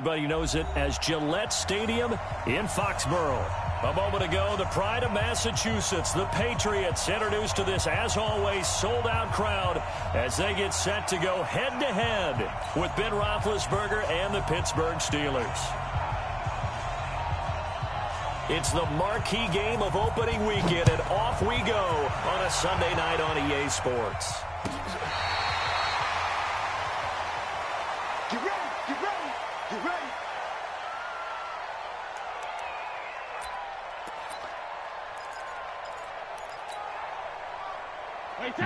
Everybody knows it as Gillette Stadium in Foxborough. A moment ago, the pride of Massachusetts, the Patriots, introduced to this, as always, sold-out crowd as they get set to go head-to-head with Ben Roethlisberger and the Pittsburgh Steelers. It's the marquee game of opening weekend, and off we go on a Sunday night on EA Sports. Get ready, get ready, get ready.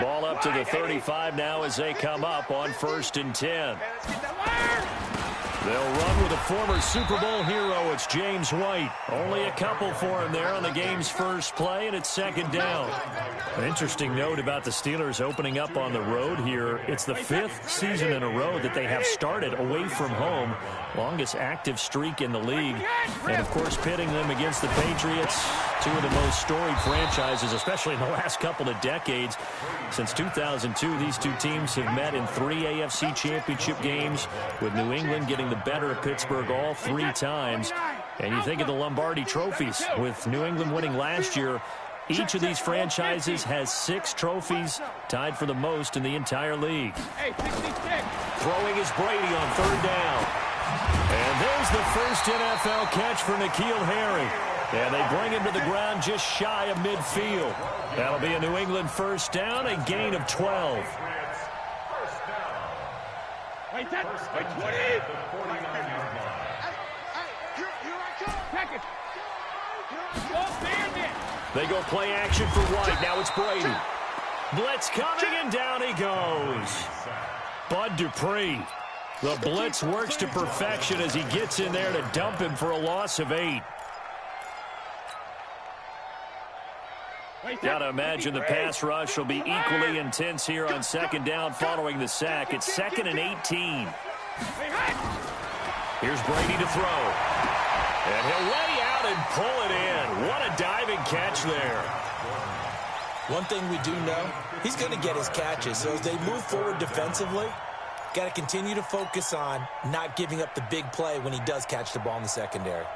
Ball up to the 35 now as they come up on 1st and 10. They'll run with a former Super Bowl hero. It's James White. Only a couple for him there on the game's first play, and it's 2nd down. An interesting note about the Steelers opening up on the road here. It's the 5th season in a row that they have started away from home. Longest active streak in the league. And, of course, pitting them against the Patriots, two of the most storied franchises, especially in the last couple of decades. Since 2002, these two teams have met in 3 AFC championship games, with New England getting the better of Pittsburgh all 3 times. And you think of the Lombardi trophies, with New England winning last year. Each of these franchises has 6 trophies, tied for the most in the entire league. Throwing is Brady on 3rd down. And there's the first NFL catch for N'Keal Harry. And they bring him to the ground just shy of midfield. That'll be a New England 1st down, a gain of 12. Wait, that, wait, 20. They go play action for White. Now it's Brady. Blitz coming, and down he goes. Bud Dupree. The blitz works to perfection as he gets in there to dump him for a loss of 8. Got to imagine the pass rush will be equally intense here on 2nd down following the sack. It's 2nd and 18. Here's Brady to throw. And he'll lay out and pull it in. What a diving catch there. One thing we do know, he's going to get his catches. So as they move forward defensively, got to continue to focus on not giving up the big play when he does catch the ball in the secondary.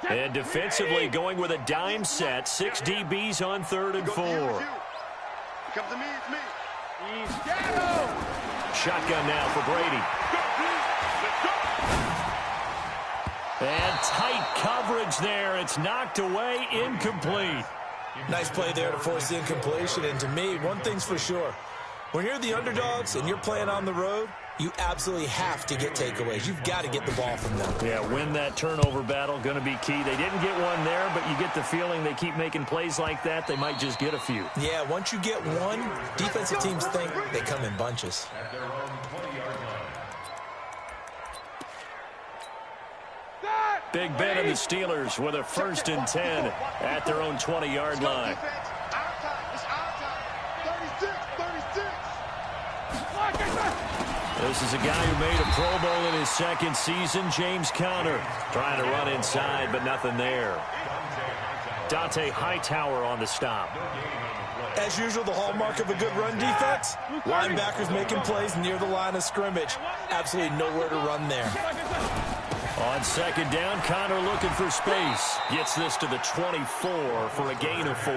And defensively going with a dime set. 6 DBs on 3rd and 4. Come to me, it's me. Shotgun now for Brady. And tight coverage there. It's knocked away, incomplete. Nice play there to force the incompletion. And to me, one thing's for sure. When you're the underdogs and you're playing on the road, you absolutely have to get takeaways. You've got to get the ball from them. Yeah, win that turnover battle, going to be key. They didn't get one there, but you get the feeling they keep making plays like that, they might just get a few. Yeah, once you get one, defensive teams think they come in bunches. Big Ben and the Steelers with a 1st and 10 at their own 20-yard line. This is a guy who made a Pro Bowl in his 2nd season, James Conner. Trying to run inside, but nothing there. Dante Hightower on the stop. As usual, the hallmark of a good run defense, linebackers making plays near the line of scrimmage. Absolutely nowhere to run there. On 2nd down, Conner looking for space. Gets this to the 24 for a gain of 4.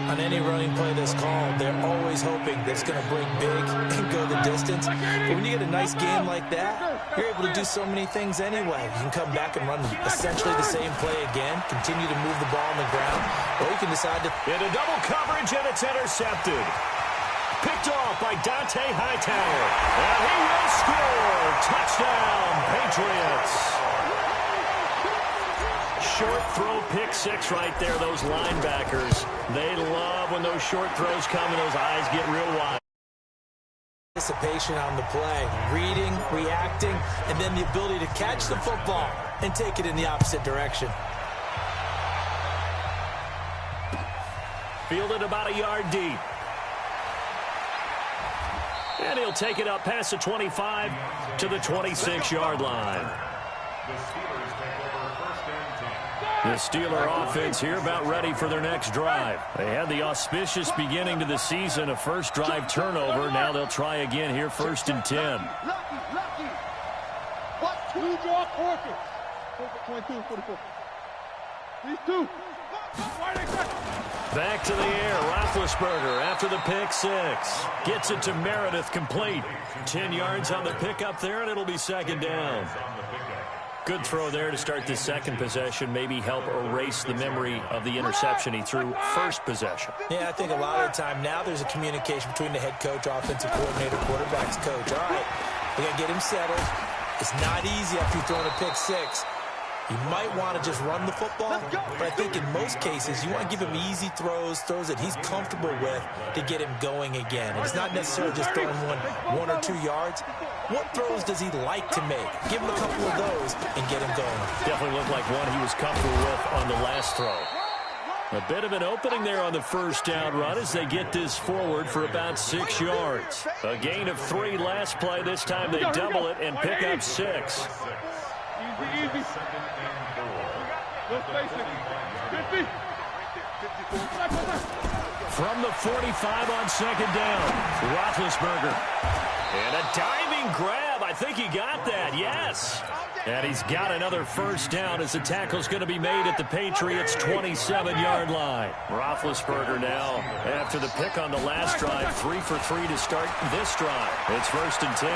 On any running play that's called, they're always hoping that it's going to break big and go the distance. But when you get a nice game like that, you're able to do so many things anyway. You can come back and run essentially the same play again, continue to move the ball on the ground, or you can decide to... In a double coverage, and it's intercepted. Picked off by Dante Hightower. And he will score. Touchdown, Patriots. Short throw, pick 6 right there. Those linebackers, they love when those short throws come and those eyes get real wide. Anticipation on the play, reading, reacting, and then the ability to catch the football and take it in the opposite direction. Fielded about a yard deep. And he'll take it up past the 25 to the 26-yard line. The Steelers take over 1st and 10. The Steeler offense here about ready for their next drive. They had the auspicious beginning to the season, a first drive turnover. Now they'll try again here, 1st and 10. Back to the air. Roethlisberger after the pick six. Gets it to Meredith, complete. 10 yards on the pickup there, and it'll be 2nd down. Good throw there to start the second possession. Maybe help erase the memory of the interception he threw first possession. Yeah, I think a lot of the time now there's a communication between the head coach, offensive coordinator, quarterback's coach. All right, we got to get him settled. It's not easy after you've thrown a pick six. You might want to just run the football, but I think in most cases you want to give him easy throws that he's comfortable with to get him going again. And it's not necessarily just throwing one or 2 yards. What throws does he like to make? Give him a couple of those and get him going. Definitely looked like one he was comfortable with on the last throw. A bit of an opening there on the first down run as they get this forward for about 6 yards. A gain of 3 last play. This time they double it and pick up 6. Easy. From the 45 on 2nd down, Roethlisberger. And a diving grab. I think he got that, yes. And he's got another first down as the tackle's going to be made at the Patriots' 27-yard line. Roethlisberger now, after the pick on the last drive, 3 for 3 to start this drive. It's 1st and 10.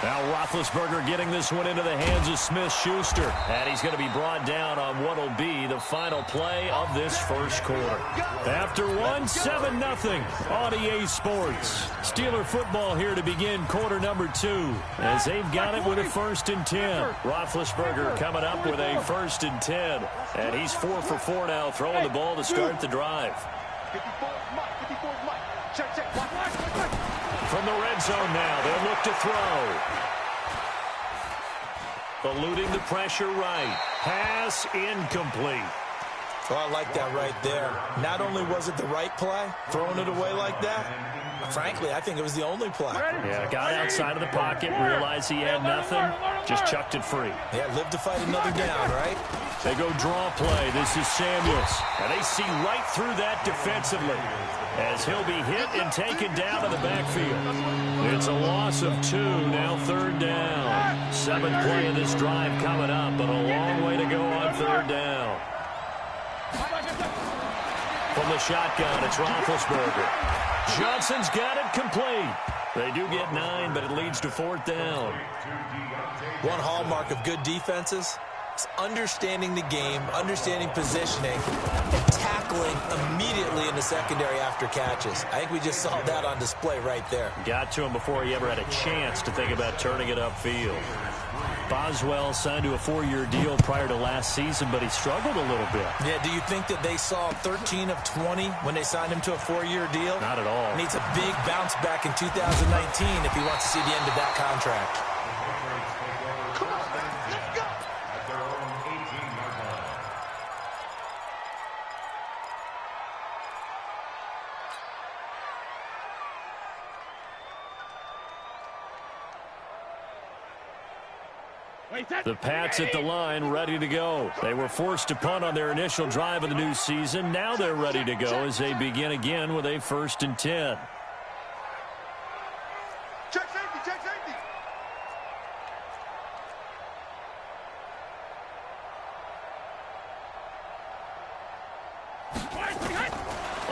Now Roethlisberger getting this one into the hands of Smith-Schuster. And he's going to be brought down on what will be the final play of this first quarter. After one, 7-0 on EA Sports. Steeler football here to begin quarter number 2. As they've got it with a 1st and 10. Roethlisberger coming up with a 1st and 10. And he's 4 for 4 now, throwing the ball to start the drive. From the red zone now, they'll look to throw. Eluding the pressure right. Pass incomplete. Oh, I like that right there. Not only was it the right play, throwing it away like that, frankly, I think it was the only play. Yeah, got outside of the pocket, realized he had nothing, just chucked it free. Yeah, live to fight another down, right? They go draw play. This is Samuels. And they see right through that defensively as he'll be hit and taken down in the backfield. It's a loss of 2, now 3rd down. 7th play of this drive coming up, but a long way to go on 3rd down. From the shotgun, it's Roethlisberger. Johnson's got it complete. They do get 9, but it leads to 4th down. One hallmark of good defenses is understanding the game, understanding positioning, and tackling immediately in the secondary after catches. I think we just saw that on display right there. Got to him before he ever had a chance to think about turning it upfield. Boswell signed to a 4-year deal prior to last season, but he struggled a little bit. Yeah, do you think that they saw 13 of 20 when they signed him to a 4-year deal? Not at all. Needs a big bounce back in 2019 if he wants to see the end of that contract. Come on, let's go. The Pats at the line, ready to go. They were forced to punt on their initial drive of the new season. Now they're ready to go as they begin again with a 1st and 10. Check safety, check safety.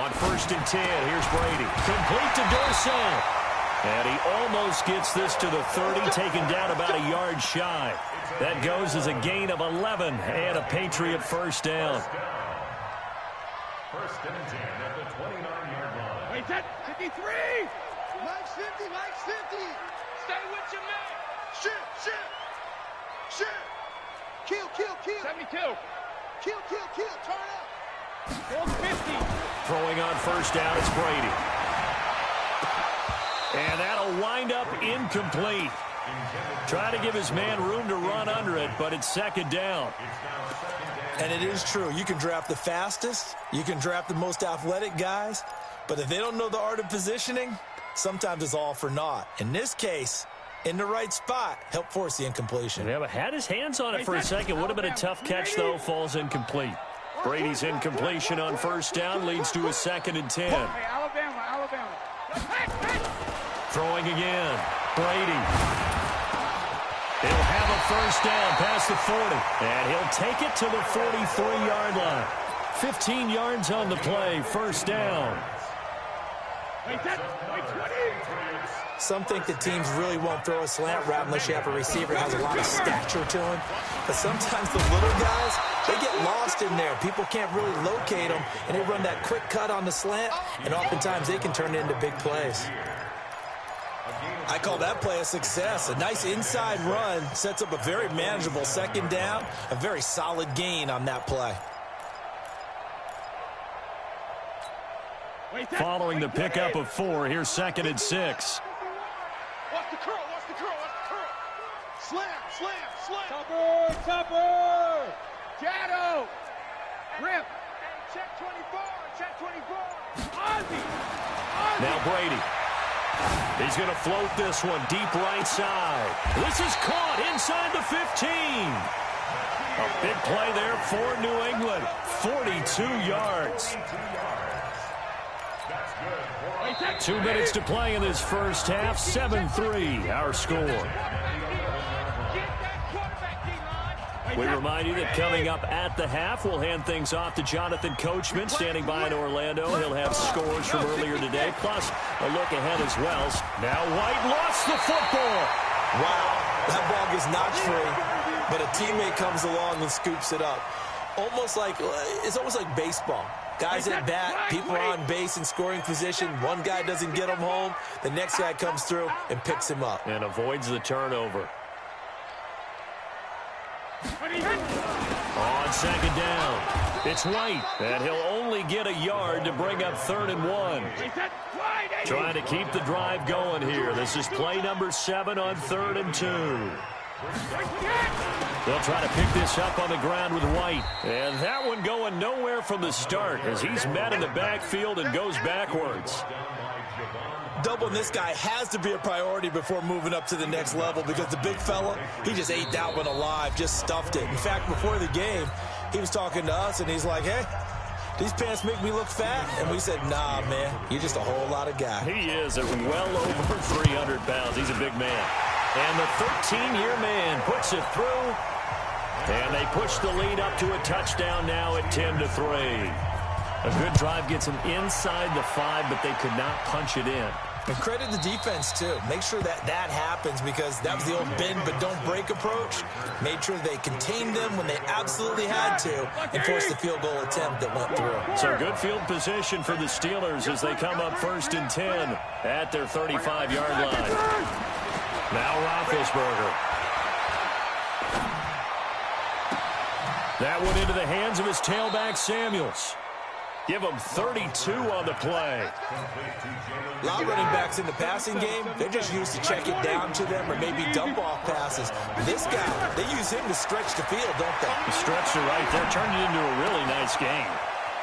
On 1st and 10, here's Brady. Complete to Dorsett. And he almost gets this to the 30, taken down about a yard shy. That goes as a gain of 11 and a Patriot first down. 1st and 10 at the 29-yard line. Wait, that 53. Mike's 50, Mike's 50. Stay with your man. Shit. Kill. 72. Kill. Turn up. 50. Throwing on first down, it's Brady. And that'll wind up incomplete. Try to give his man room to run under it, but it's 2nd down. And it is true. You can draft the fastest. You can draft the most athletic guys. But if they don't know the art of positioning, sometimes it's all for naught. In this case, in the right spot. Help force the incompletion. Yeah, but had his hands on it for a second. Would have been a tough catch, though. Falls incomplete. Brady's incompletion on first down leads to a 2nd and 10. Alabama. Throwing again. Brady. He'll have a first down past the 40. And he'll take it to the 43-yard line. 15 yards on the play. First down. Some think the teams really won't throw a slant route unless you have a receiver who has a lot of stature to him. But sometimes the little guys, they get lost in there. People can't really locate them, and they run that quick cut on the slant, and oftentimes they can turn it into big plays. I call that play a success. A nice inside run sets up a very manageable 2nd down, a very solid gain on that play. Following the pickup of 4, here's 2nd and 6. Watch the curl. Slam. Topper. Jado. Rip. Check 24. Ozzy. Now Brady. He's going to float this one deep right side. This is caught inside the 15. A big play there for New England. 42 yards. 2 minutes to play in this first half. 7-3 our score. We remind you that coming up at the half, we'll hand things off to Jonathan Coachman, standing by in Orlando. He'll have scores from earlier today, plus a look ahead as well. Now White lost the football. Wow, that ball gets knocked free, but a teammate comes along and scoops it up. It's almost like baseball. Guys at bat, people are on base in scoring position. One guy doesn't get him home. The next guy comes through and picks him up. And avoids the turnover. On 2nd down, it's White, and he'll only get a yard to bring up 3rd and 1. Trying to keep the drive going here. This is play number 7 on 3rd and 2. They'll try to pick this up on the ground with White. And that one going nowhere from the start as he's met in the backfield and goes backwards. Doubling this guy has to be a priority before moving up to the next level because the big fella, he just ate that one alive, just stuffed it. In fact, before the game, he was talking to us, and he's like, hey, these pants make me look fat. And we said, nah, man, you're just a whole lot of guy. He is at well over 300 pounds. He's a big man. And the 13-year man puts it through. And they push the lead up to a touchdown now at 10-3. A good drive gets them inside the 5, but they could not punch it in. And credit the defense, too. Make sure that happens because that was the old bend but don't break approach. Made sure they contained them when they absolutely had to and forced the field goal attempt that went through. So good field position for the Steelers as they come up 1st and 10 at their 35-yard line. Now Roethlisberger. That one into the hands of his tailback, Samuels. Give him 32 on the play. A lot of running backs in the passing game, they're just used to check it down to them or maybe dump off passes. This guy, they use him to stretch the field, don't they? The stretcher right there turned it into a really nice game.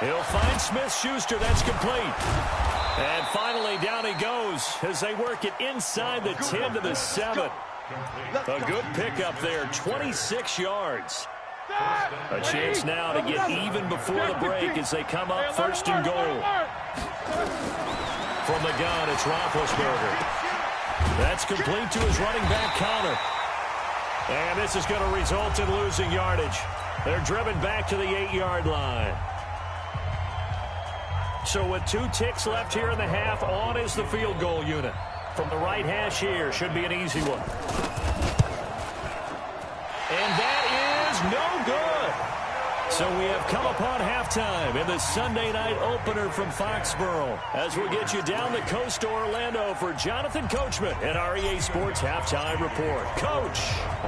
He'll find Smith-Schuster. That's complete. And finally, down he goes as they work it inside the 10 to the 7. A good pickup there, 26 yards. A chance now to get even before the break as they come up 1st and goal. From the gun, it's Roethlisberger. That's complete to his running back, Connor. And this is going to result in losing yardage. They're driven back to the 8-yard line. So with 2 ticks left here in the half, on is the field goal unit. From the right hash here, should be an easy one. And that is no good. So we have come upon halftime in the Sunday night opener from Foxborough as we'll get you down the coast to Orlando for Jonathan Coachman at our EA Sports Halftime Report. Coach,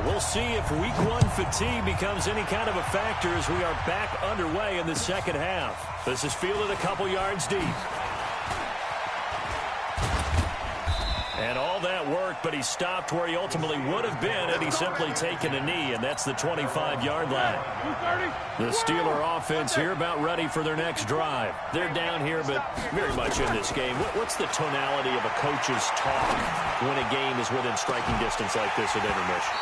we'll see if Week 1 fatigue becomes any kind of a factor as we are back underway in the second half. This is fielded a couple yards deep. And all that work, but he stopped where he ultimately would have been had he simply taken a knee, and that's the 25-yard line. The Steeler offense here about ready for their next drive. They're down here, but very much in this game. What's the tonality of a coach's talk when a game is within striking distance like this at intermission?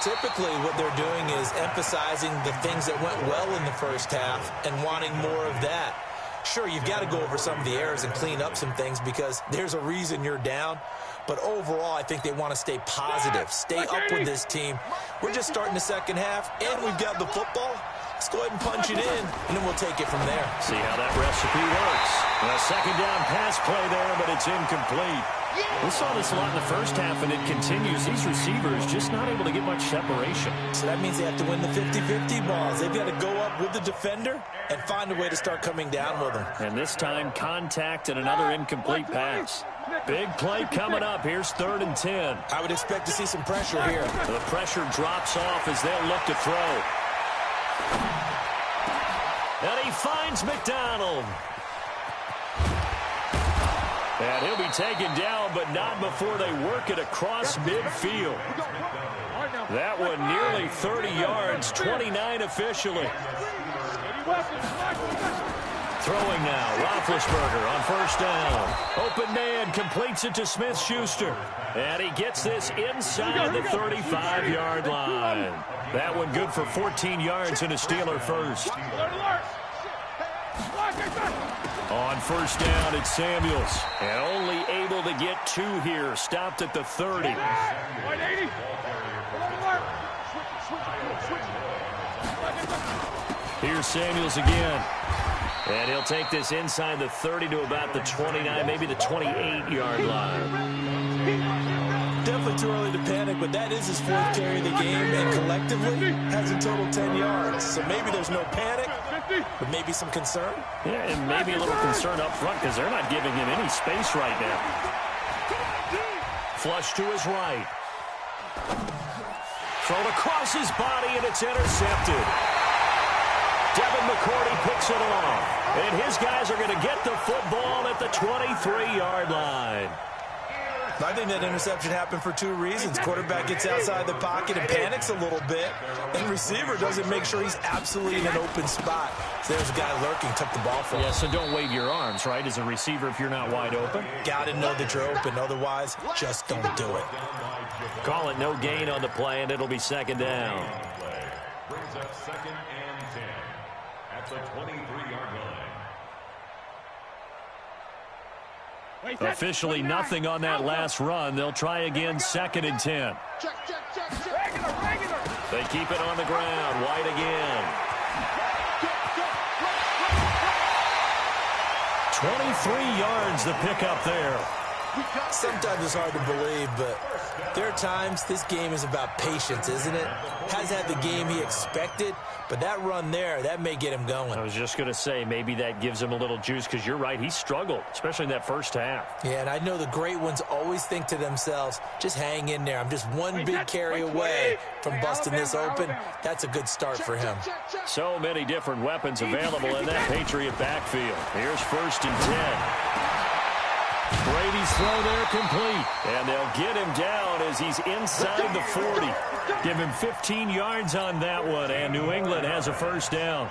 Typically, what they're doing is emphasizing the things that went well in the first half and wanting more of that. Sure, you've got to go over some of the errors and clean up some things because there's a reason you're down. But overall, I think they want to stay positive, stay up with this team. We're just starting the second half, and we've got the football. Let's go ahead and punch it in, and then we'll take it from there. See how that recipe works. A second down pass play there, but it's incomplete. We saw this a lot in the first half, and it continues. These receivers just not able to get much separation. So that means they have to win the 50-50 balls. They've got to go up with the defender and find a way to start coming down with them. And this time, contact and another incomplete pass. Big play coming up. Here's 3rd and 10. I would expect to see some pressure here. The pressure drops off as they'll look to throw. And he finds McDonald. And he'll be taken down, but not before they work it across midfield. That one nearly 30 yards, 29 officially. Throwing now, Roethlisberger on 1st down. Open man completes it to Smith-Schuster. And he gets this inside the 35-yard line. That one good for 14 yards and a Steeler first. On 1st down, it's Samuels. And only able to get 2 here. Stopped at the 30. Here's Samuels again. And he'll take this inside the 30 to about the 29, maybe the 28-yard line. Definitely too early to panic, but that is his 4th carry of the game, and collectively has a total 10 yards. So maybe there's no panic, but maybe some concern. Yeah, and maybe a little concern up front because they're not giving him any space right now. Flush to his right. Thrown across his body, and it's intercepted. Devin McCourty picks it off. And his guys are going to get the football at the 23-yard line. I think that interception happened for 2 reasons. Quarterback gets outside the pocket and panics a little bit. And receiver doesn't make sure he's absolutely in an open spot. So there's a guy lurking, took the ball from him. Yeah, so don't wave your arms, right, as a receiver if you're not wide open. Got to know that you're open. Otherwise, just don't do it. Call it no gain on the play, and it'll be 2nd down. Brings up 2nd and 10 at the 23-yard line. Officially nothing on that last run. They'll try again, 2nd and 10. They keep it on the ground. White again. 23 yards the pickup there. Sometimes it's hard to believe, but there are times this game is about patience, isn't it? Has had the game he expected, but that run there, that may get him going. I was just going to say, maybe that gives him a little juice because you're right, he struggled, especially in that first half. Yeah, and I know the great ones always think to themselves, just hang in there. I'm just one big carry away from busting this open. That's a good start for him. So many different weapons available in that Patriot backfield. Here's 1st and 10. Brady's throw there complete. And they'll get him down as he's inside the 40. Give him 15 yards on that one, and New England has a 1st down.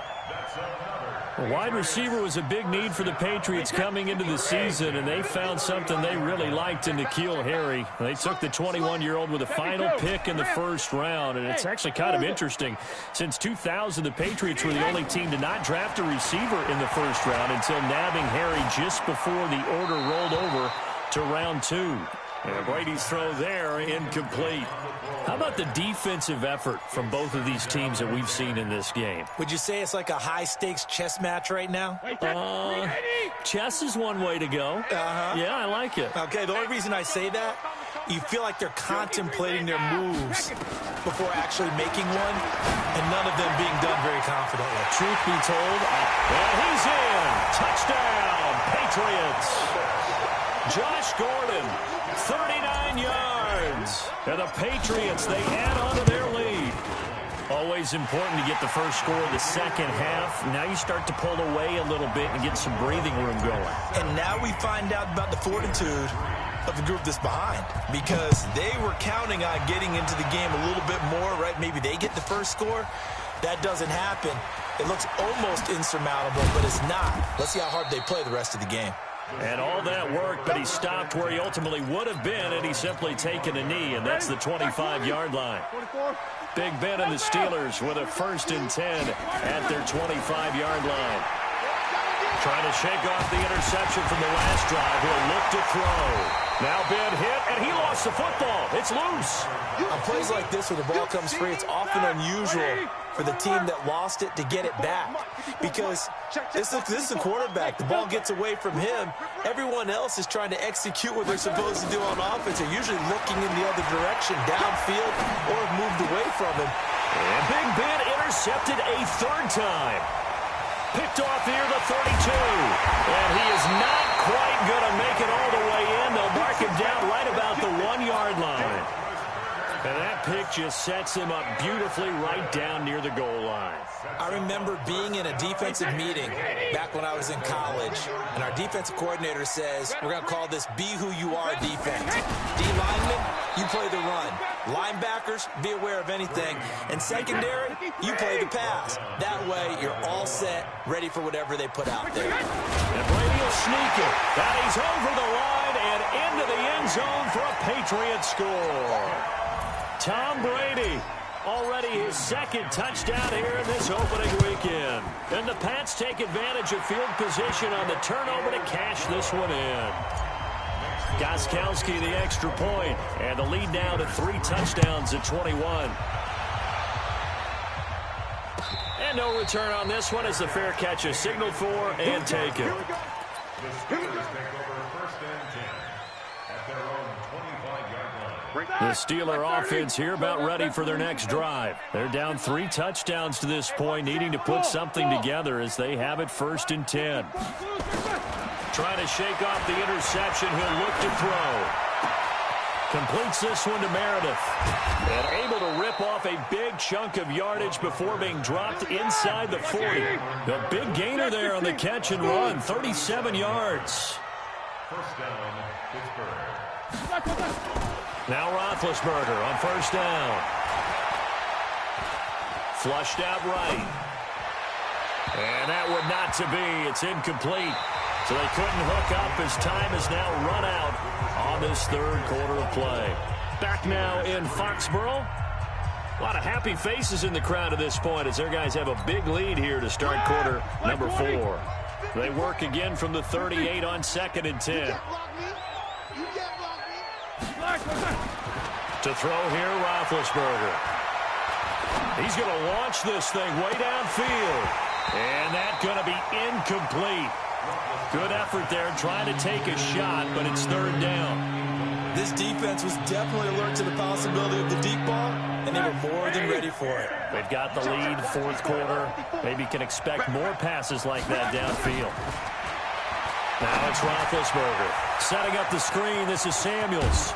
A wide receiver was a big need for the Patriots coming into the season, and they found something they really liked in N'Keal Harry. They took the 21-year-old with a final pick in the 1st round, and it's actually kind of interesting. Since 2000, the Patriots were the only team to not draft a receiver in the 1st round until nabbing Harry just before the order rolled over to round 2. And Brady's throw there incomplete. How about the defensive effort from both of these teams that we've seen in this game? Would you say it's like a high-stakes chess match right now? Chess is one way to go. Yeah, I like it. Okay, the only reason I say that, you feel like they're contemplating their moves before actually making one, and none of them being done very confidently. Truth be told, and he's in. Touchdown, Patriots. Josh Gordon, 39 yards. And the Patriots, they add on to their lead. Always important to get the first score of the second half. Now you start to pull away a little bit and get some breathing room going. And now we find out about the fortitude of the group that's behind, because they were counting on getting into the game a little bit more, right? Maybe they get the first score. That doesn't happen. It looks almost insurmountable, but it's not. Let's see how hard they play the rest of the game. And all that work, but he stopped where he ultimately would have been, and he's simply taken a knee, and that's the 25-yard line. Big Ben and the Steelers with a 1st and 10 at their 25-yard line. Trying to shake off the interception from the last drive. He'll look to throw. Now Ben hit, and he lost the football. It's loose. On plays like this where the ball comes free, it's often unusual for the team that lost it to get it back, because this is the quarterback. The ball gets away from him. Everyone else is trying to execute what they're supposed to do on offense. They're usually looking in the other direction, downfield, or have moved away from him. And Big Ben intercepted a 3rd time. Picked off near the 32. And he is not quite going to make it all the way in. They'll mark him down right about the 1-yard line. And that pick just sets him up beautifully right down near the goal line. I remember being in a defensive meeting back when I was in college, and our defensive coordinator says, we're going to call this Be Who You Are defense. D linemen, you play the run. Linebackers, be aware of anything. And secondary, you play the pass. That way, you're all set, ready for whatever they put out there. And Brady will sneak it. That he's over the line and into the end zone for a Patriot score. Tom Brady, already his 2nd touchdown here in this opening weekend. And the Pats take advantage of field position on the turnover to cash this one in. Gostkowski the extra point, and the lead now to 3 touchdowns at 21. And no return on this one as the fair catch is signaled for and taken. The Steeler offense here about ready for their next drive. They're down 3 touchdowns to this point, needing to put something together as they have it 1st and 10. Trying to shake off the interception. He'll look to throw. Completes this one to Meredith. And able to rip off a big chunk of yardage before being dropped inside the 40. A big gainer there on the catch and run. 37 yards. First down, Pittsburgh. Now Roethlisberger on 1st down. Flushed out right. And that would not to be. It's incomplete. So they couldn't hook up as time is now run out on this 3rd quarter of play. Back now in Foxborough. A lot of happy faces in the crowd at this point as their guys have a big lead here to start quarter number 4. They work again from the 38 on 2nd and 10. To throw here, Roethlisberger. He's going to launch this thing way downfield. And that's going to be incomplete. Good effort there trying to take a shot, but it's 3rd down. This defense was definitely alert to the possibility of the deep ball, and they were more than ready for it. They've got the lead, 4th quarter. Maybe can expect more passes like that downfield. Now it's Roethlisberger. Setting up the screen, this is Samuels.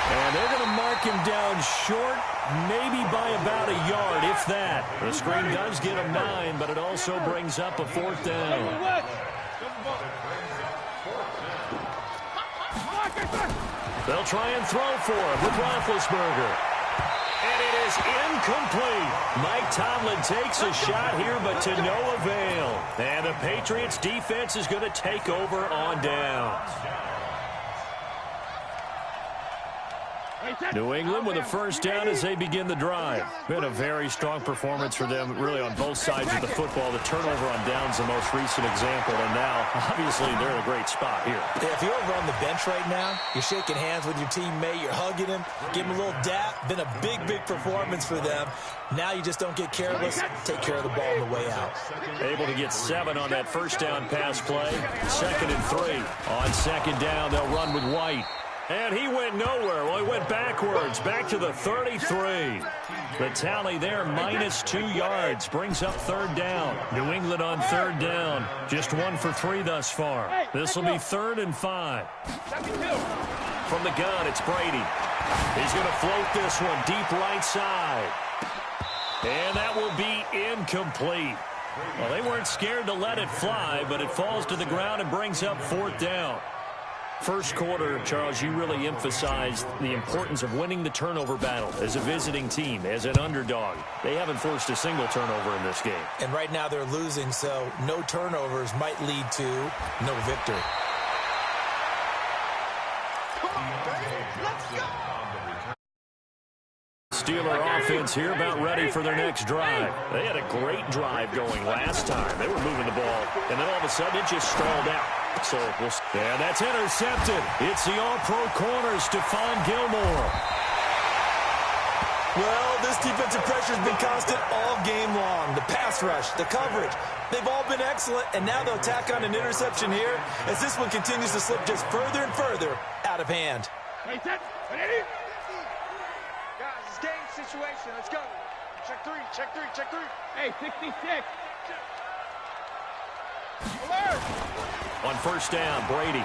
And they're going to mark him down short, maybe by about a yard, if that. The screen does get him 9, but it also brings up a 4th down. They'll try and throw for him with Roethlisberger. And it is incomplete. Mike Tomlin takes a shot here, but to no avail. And the Patriots defense is going to take over on downs. New England with a 1st down as they begin the drive. Been a very strong performance for them, really on both sides of the football. The turnover on downs, the most recent example, and now, obviously, they're in a great spot here. Yeah, if you're over on the bench right now, you're shaking hands with your teammate, you're hugging him, give him a little dap. Been a big, big performance for them. Now you just don't get careless. Take care of the ball on the way out. Able to get 7 on that 1st down pass play. 2nd and 3. On 2nd down, they'll run with White. And he went nowhere. Well, he went backwards, back to the 33. The tally there, -2 yards, brings up 3rd down. New England on 3rd down. Just 1 for 3 thus far. This will be 3rd and 5. From the gun, it's Brady. He's going to float this one deep right side. And that will be incomplete. Well, they weren't scared to let it fly, but it falls to the ground and brings up 4th down. First quarter, Charles, you really emphasized the importance of winning the turnover battle as a visiting team, as an underdog. They haven't forced a single turnover in this game. And right now they're losing, so no turnovers might lead to no victory. Come on, baby. Let's go. Steeler offense here about ready for their next drive. They had a great drive going last time. They were moving the ball, and then all of a sudden it just stalled out. So and that's intercepted. It's the all-pro corner, Stephon Gilmore. Well, this defensive pressure has been constant all game long. The pass rush, the coverage, they've all been excellent, and now they'll tack on an interception here as this one continues to slip just further and further out of hand. Guys, it's game situation. Let's go. Check three, check three, check three. Hey, 66. Alert! On first down, Brady.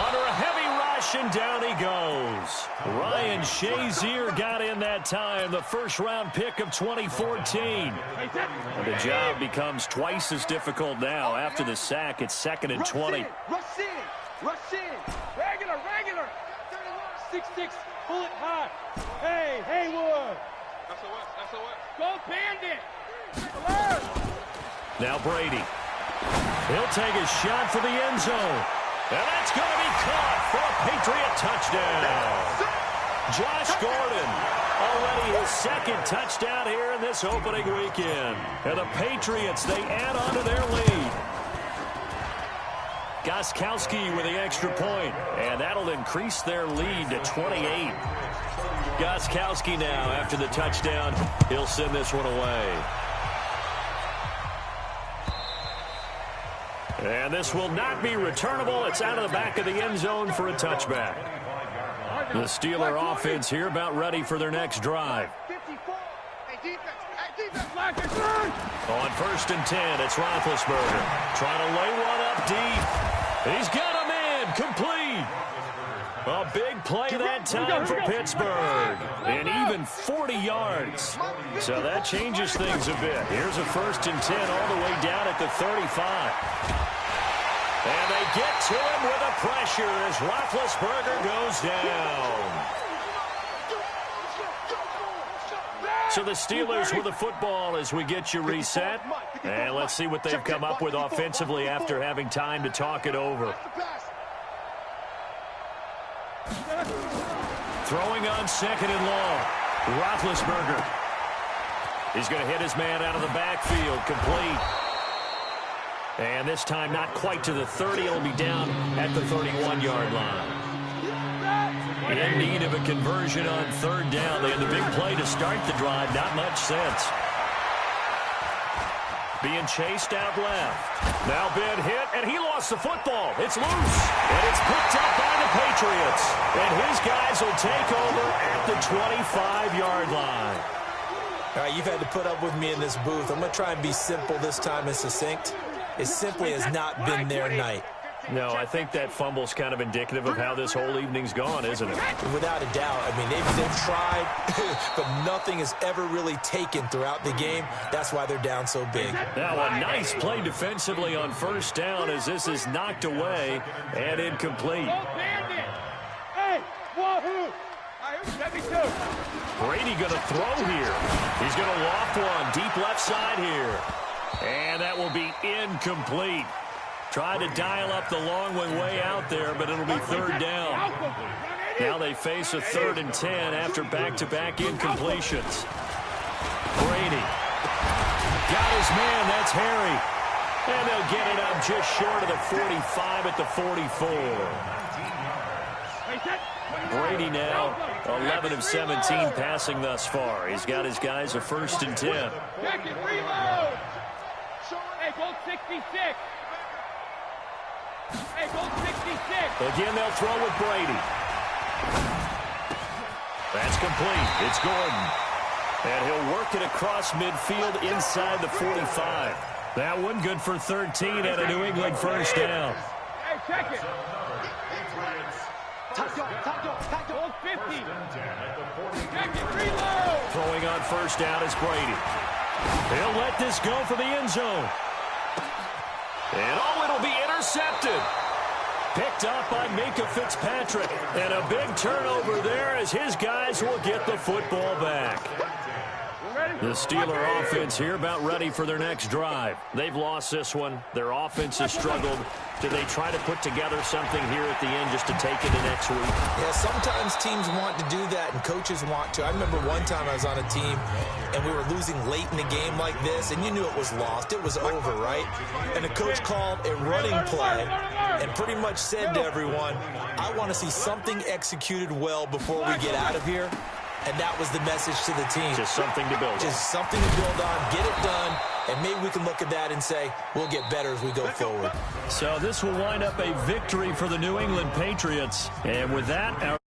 Under a heavy rush, and down he goes. Ryan Shazier got in that time, the first-round pick of 2014. And the job becomes twice as difficult now. After the sack, it's 2nd and 20. Rush in. Rush in. Regular. 6-6. Pull it high. Hey, Haywood. SOS. Go Bandit. Alert. Now Brady. He'll take a shot for the end zone. And that's going to be caught for a Patriot touchdown. Josh Gordon, already his second touchdown here in this opening weekend. And the Patriots, they add on to their lead. Gostkowski with the extra point, and that'll increase their lead to 28. Gostkowski now, after the touchdown, he'll send this one away. And this will not be returnable. It's out of the back of the end zone for a touchback. The Steeler offense here about ready for their next drive. 54. Hey, defense. On first and 10, it's Roethlisberger. Trying to lay one up deep. He's got a man complete. A big play that time for Pittsburgh. And even 40 yards. So that changes things a bit. Here's a first and 10 all the way down at the 35. And they get to him with a pressure as Roethlisberger goes down. So the Steelers with the football as we get you reset. And let's see what they've come up with offensively after having time to talk it over. Throwing on 2nd and long. Roethlisberger. He's going to hit his man out of the backfield. Complete. And this time not quite to the 30. It'll be down at the 31-yard line. In need of a conversion on 3rd down. They had the big play to start the drive. Not much sense. Being chased out left. Now Ben hit, and he lost the football. It's loose, and it's picked up by the Patriots. And his guys will take over at the 25-yard line. All right, you've had to put up with me in this booth. I'm going to try and be simple this time and succinct. It simply has not been their night. No, I think that fumble's kind of indicative of how this whole evening's gone, isn't it? Without a doubt. I mean, they've tried, but nothing has ever really taken throughout the game. That's why they're down so big. Now, a nice play defensively on first down as this is knocked away and incomplete. Hey, wahoo! Brady going to throw here. He's going to loft one deep left side here. And that will be incomplete. Try to dial up the long one way out there, but it'll be 3rd down. Now they face a 3rd and 10 after back-to-back incompletions. Brady. Got his man, that's Harry. And they'll get it up just short of the 45 at the 44. Brady now 11 of 17 passing thus far. He's got his guys a 1st and 10. Hey, goal 66. Hey, goal 66. Again, they'll throw with Brady. That's complete. It's Gordon. And he'll work it across midfield inside the 45. That one good for 13 and a New England first down. Hey, check it. Goal 50. Check it, reload. Throwing on first down is Brady. He'll let this go for the end zone. And it'll be intercepted. Picked up by Minkah Fitzpatrick. And a big turnover there as his guys will get the football back. The Steeler offense here about ready for their next drive. They've lost this one. Their offense has struggled. Do they try to put together something here at the end just to take it to next week? Yeah, sometimes teams want to do that and coaches want to. I remember one time I was on a team and we were losing late in the game like this, and you knew it was lost. It was over, right? And the coach called a running play and pretty much said to everyone, I want to see something executed well before we get out of here. And that was the message to the team. Just something to build on. Just something to build on, get it done, and maybe we can look at that and say, we'll get better as we go forward. So this will wind up a victory for the New England Patriots. And with that, our